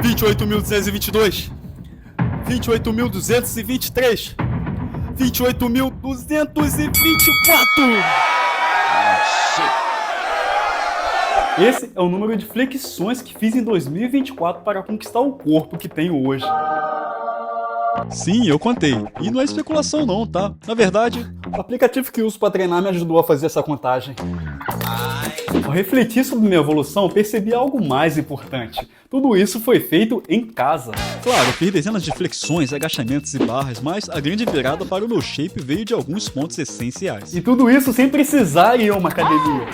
28.222, 28.223, 28.224. Esse é o número de flexões que fiz em 2024 para conquistar o corpo que tenho hoje. Sim, eu contei. E não é especulação não, tá? Na verdade, o aplicativo que uso para treinar me ajudou a fazer essa contagem. Ao refletir sobre minha evolução, percebi algo mais importante. Tudo isso foi feito em casa. Claro, eu fiz dezenas de flexões, agachamentos e barras, mas a grande virada para o meu shape veio de alguns pontos essenciais. E tudo isso sem precisar ir a uma academia.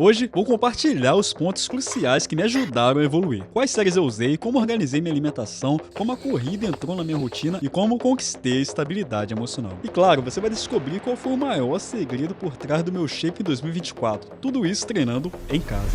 Hoje, vou compartilhar os pontos cruciais que me ajudaram a evoluir. Quais séries eu usei, como organizei minha alimentação, como a corrida entrou na minha rotina e como conquistei a estabilidade emocional. E claro, você vai descobrir qual foi o maior segredo por trás do meu shape em 2024. Tudo isso treinando em casa.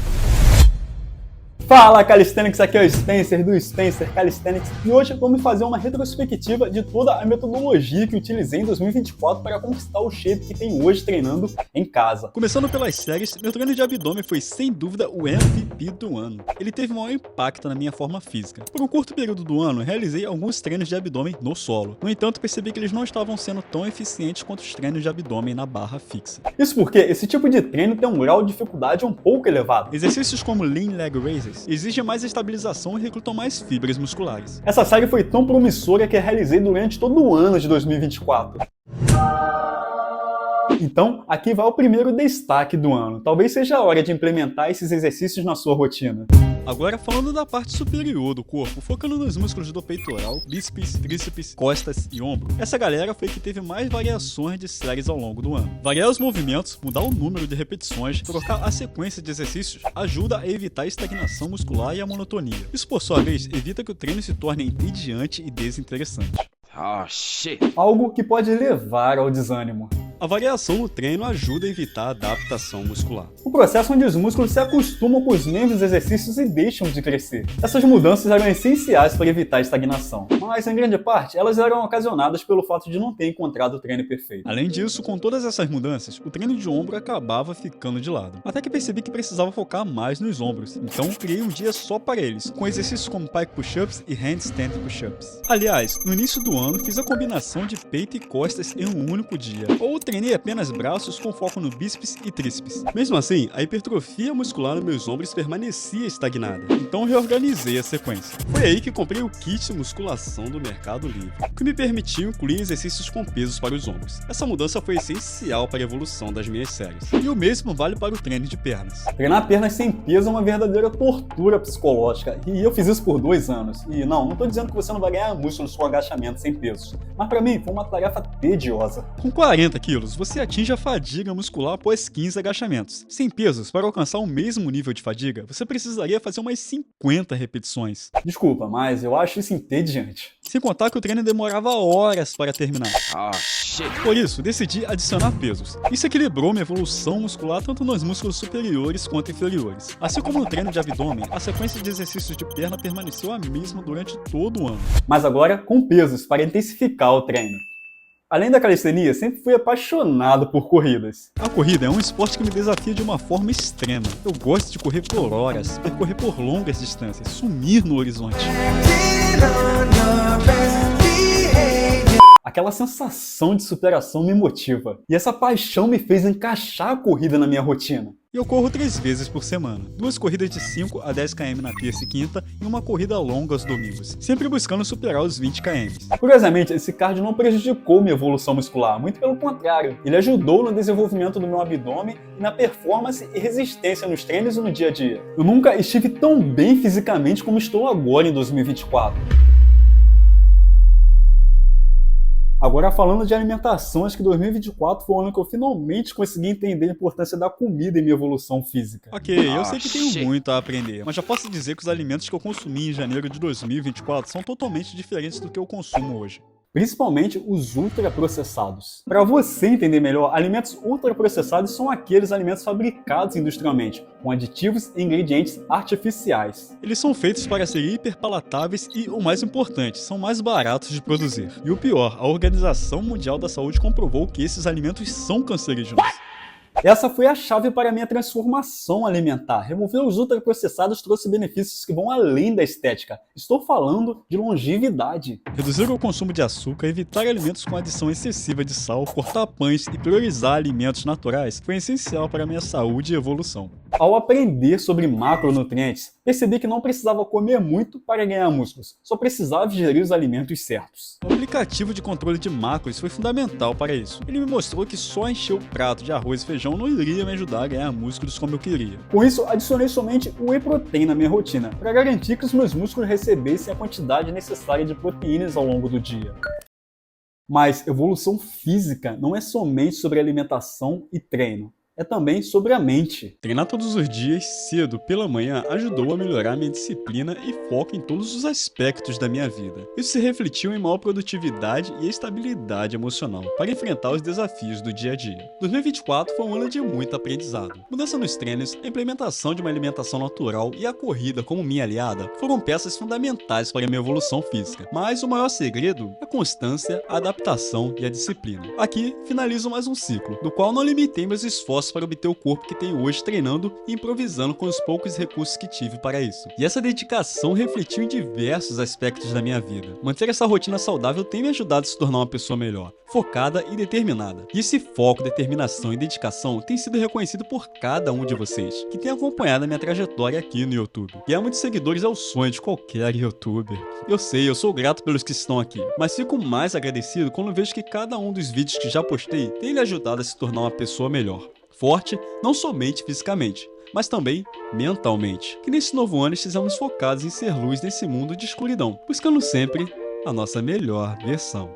Fala Calisthenics, aqui é o Spencer do Spencer Calisthenics e hoje vamos fazer uma retrospectiva de toda a metodologia que utilizei em 2024 para conquistar o shape que tenho hoje treinando em casa. Começando pelas séries, meu treino de abdômen foi sem dúvida o MVP do ano. Ele teve maior impacto na minha forma física. Por um curto período do ano, realizei alguns treinos de abdômen no solo. No entanto, percebi que eles não estavam sendo tão eficientes quanto os treinos de abdômen na barra fixa. Isso porque esse tipo de treino tem um grau de dificuldade um pouco elevado. Exercícios como Lean Leg Raises exigem mais estabilização e recrutam mais fibras musculares. Essa série foi tão promissora que a realizei durante todo o ano de 2024. Então, aqui vai o primeiro destaque do ano. Talvez seja a hora de implementar esses exercícios na sua rotina. Agora falando da parte superior do corpo, focando nos músculos do peitoral, bíceps, tríceps, costas e ombro. Essa galera foi que teve mais variações de séries ao longo do ano. Variar os movimentos, mudar o número de repetições, trocar a sequência de exercícios ajuda a evitar a estagnação muscular e a monotonia. Isso por sua vez evita que o treino se torne entediante e desinteressante. Algo que pode levar ao desânimo. A variação no treino ajuda a evitar a adaptação muscular. O processo onde os músculos se acostumam com os mesmos exercícios e deixam de crescer. Essas mudanças eram essenciais para evitar a estagnação, mas em grande parte elas eram ocasionadas pelo fato de não ter encontrado o treino perfeito. Além disso, com todas essas mudanças, o treino de ombro acabava ficando de lado. Até que percebi que precisava focar mais nos ombros, então criei um dia só para eles, com exercícios como pike push-ups e handstand push-ups. Aliás, no início do ano fiz a combinação de peito e costas em um único dia, ou treinei apenas braços com foco no bíceps e tríceps. Mesmo assim, a hipertrofia muscular nos meus ombros permanecia estagnada, então reorganizei a sequência. Foi aí que comprei o kit musculação do Mercado Livre, que me permitiu incluir exercícios com pesos para os ombros. Essa mudança foi essencial para a evolução das minhas séries. E o mesmo vale para o treino de pernas. Treinar pernas sem peso é uma verdadeira tortura psicológica, e eu fiz isso por 2 anos. E não tô dizendo que você não vai ganhar músculos com agachamento sem peso, mas para mim foi uma tarefa tediosa. Com 40 quilos, você atinge a fadiga muscular após 15 agachamentos. Sem pesos, para alcançar o mesmo nível de fadiga, você precisaria fazer umas 50 repetições. Desculpa, mas eu acho isso entediante. Sem contar que o treino demorava horas para terminar. Por isso, decidi adicionar pesos. Isso equilibrou minha evolução muscular tanto nos músculos superiores quanto inferiores. Assim como no treino de abdômen, a sequência de exercícios de perna permaneceu a mesma durante todo o ano. Mas agora com pesos para intensificar o treino. Além da calistenia, sempre fui apaixonado por corridas. A corrida é um esporte que me desafia de uma forma extrema. Eu gosto de correr por horas, percorrer por longas distâncias, sumir no horizonte. Aquela sensação de superação me motiva. E essa paixão me fez encaixar a corrida na minha rotina. E eu corro 3 vezes por semana. 2 corridas de 5 a 10 km na terça e quinta e uma corrida longa aos domingos, sempre buscando superar os 20 km. Curiosamente, esse cardio não prejudicou minha evolução muscular, muito pelo contrário. Ele ajudou no desenvolvimento do meu abdômen e na performance e resistência nos treinos e no dia a dia. Eu nunca estive tão bem fisicamente como estou agora em 2024. Agora falando de alimentação, acho que 2024 foi o ano que eu finalmente consegui entender a importância da comida em minha evolução física. Ok, eu sei que tenho muito a aprender, mas já posso dizer que os alimentos que eu consumi em janeiro de 2024 são totalmente diferentes do que eu consumo hoje. Principalmente os ultraprocessados. Para você entender melhor, alimentos ultraprocessados são aqueles alimentos fabricados industrialmente, com aditivos e ingredientes artificiais. Eles são feitos para ser hiperpalatáveis e, o mais importante, são mais baratos de produzir. E o pior, a Organização Mundial da Saúde comprovou que esses alimentos são cancerígenos. Essa foi a chave para a minha transformação alimentar. Remover os ultraprocessados trouxe benefícios que vão além da estética. Estou falando de longevidade. Reduzir o consumo de açúcar, evitar alimentos com adição excessiva de sal, cortar pães e priorizar alimentos naturais foi essencial para a minha saúde e evolução. Ao aprender sobre macronutrientes, percebi que não precisava comer muito para ganhar músculos, só precisava digerir os alimentos certos. O aplicativo de controle de macros foi fundamental para isso. Ele me mostrou que só encher o prato de arroz e feijão não iria me ajudar a ganhar músculos como eu queria. Com isso, adicionei somente whey protein na minha rotina, para garantir que os meus músculos recebessem a quantidade necessária de proteínas ao longo do dia. Mas evolução física não é somente sobre alimentação e treino. É também sobre a mente. Treinar todos os dias, cedo, pela manhã, ajudou a melhorar minha disciplina e foco em todos os aspectos da minha vida. Isso se refletiu em maior produtividade e estabilidade emocional para enfrentar os desafios do dia a dia. 2024 foi um ano de muito aprendizado. Mudança nos treinos, a implementação de uma alimentação natural e a corrida como minha aliada foram peças fundamentais para a minha evolução física. Mas o maior segredo é a constância, a adaptação e a disciplina. Aqui finalizo mais um ciclo, do qual não limitei meus esforços para obter o corpo que tenho hoje treinando e improvisando com os poucos recursos que tive para isso. E essa dedicação refletiu em diversos aspectos da minha vida. Manter essa rotina saudável tem me ajudado a se tornar uma pessoa melhor, focada e determinada. E esse foco, determinação e dedicação tem sido reconhecido por cada um de vocês, que tem acompanhado a minha trajetória aqui no YouTube. Ganhar muitos seguidores é o sonho de qualquer youtuber. Eu sei, eu sou grato pelos que estão aqui, mas fico mais agradecido quando vejo que cada um dos vídeos que já postei tem lhe ajudado a se tornar uma pessoa melhor. Forte, não somente fisicamente, mas também mentalmente. Que nesse novo ano estejamos focados em ser luz nesse mundo de escuridão, buscando sempre a nossa melhor versão.